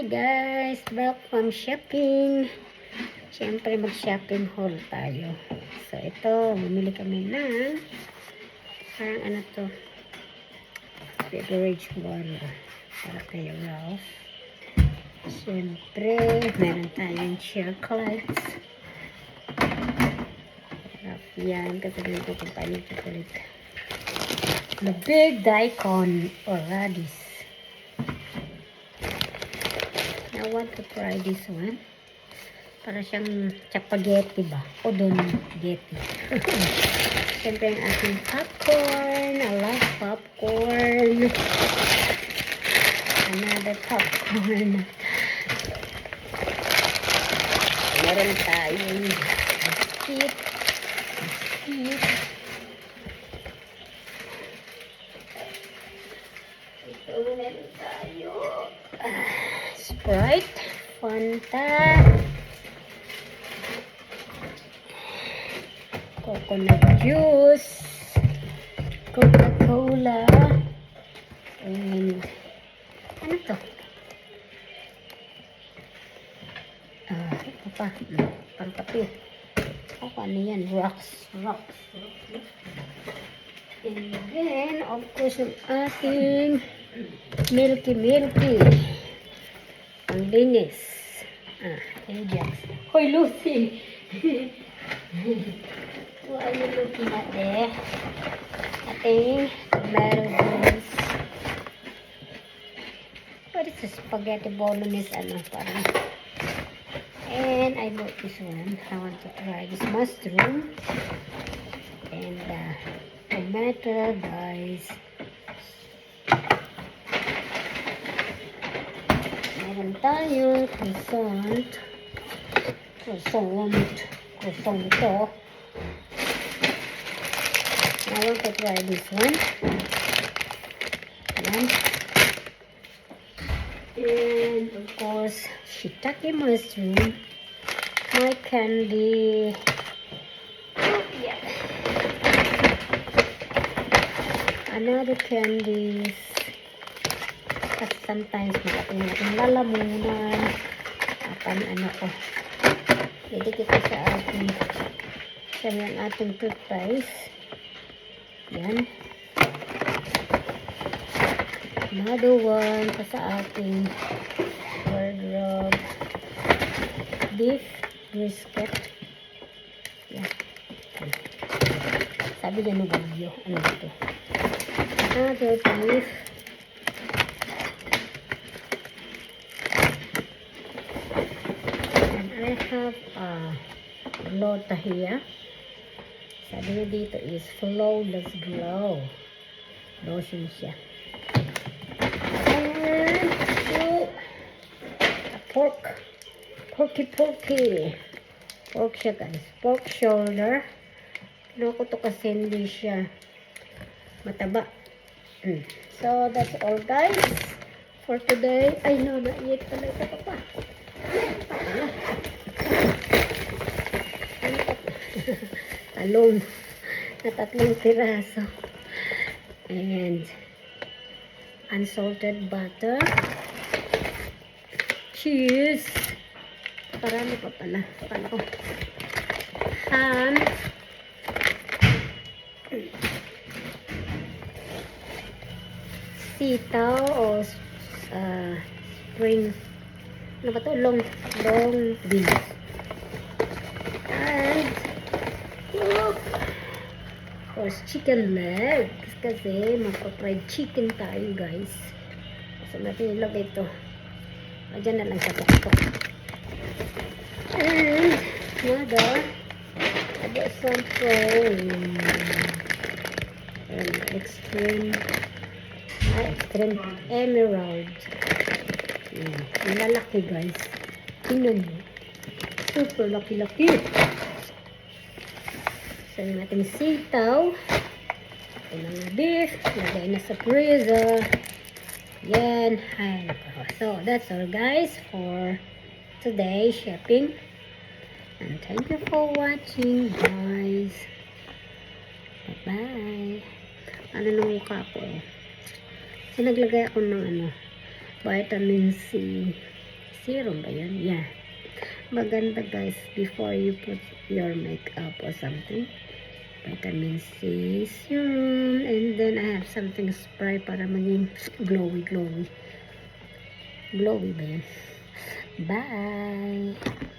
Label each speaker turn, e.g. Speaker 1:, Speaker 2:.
Speaker 1: Hey guys, back from shopping. Siyempre mag-shopping haul tayo. So ito, bumili kami ng parang ano to, beverage water para kay Ralph. Siyempre, meron tayong chocolates. Ralph yan, kasi dito kung paano chocolate. The big daikon or radish. I want to try this one. Para siyang chapageti ba? O don geti. Siyempre ang ating popcorn. I love popcorn. Another popcorn. Meron tayong biscuit. Ito meron tayo. Sprite, Fanta, coconut juice, Coca-Cola, and ano to? Ito pa, pang kape. Ano yan? Rocks. And then, of course, yung ating milky. Ang linis. Ajax. Hoy, Lucy! What are you looking at there? Ating tomato juice. What is the spaghetti bolognese? Parang. And I bought this one. I want to try this mushroom. And tomato, guys. Meron tayong croissant to. I want to try this one. And of course, shiitake mushroom. My candy. Yeah. Another candies. Kasi sometimes makatingin natin lalamunan. Ano ko. Dedikit ko sa ating toothpaste. Yan. Another one pa sa ating wardrobe. Beef brisket. Yan. Sabi niya no bagyo. Ano ito? Another beef. I have glow here. Sabi niya dito is flawless glow. Lotion siya. And porky. Pork siya guys. Pork shoulder. Loko to kasi hindi siya mataba. So that's all guys for today. Ay no, not yet pala. Ito pa. Talong na 3 piraso and unsalted butter, cheese, parami pa pala, ham, sitaw o spring, ano ba to? Long beans. And of course, chicken legs. Kasi magpa-fried chicken tayo, guys. So, natin ilagay ito. Diyan na lang sa tuktok. And, I got some from extreme emerald. Ang lalaki, guys. Tingnan mo. Super laki-laki. So, yung ating sitaw. Ito mga beef. Lagay na sa freezer. Yan. Ay, nako. So, that's all guys for today's shopping. And thank you for watching guys. Bye-bye. Ano na mukha ko? Kasi naglagay ako ng vitamin C. serum ba yun? Yeah. Maganda guys, before you put your makeup or something. Vitamin C serum. And then I have something spray para maging glowy. Glowy ba yan? Bye!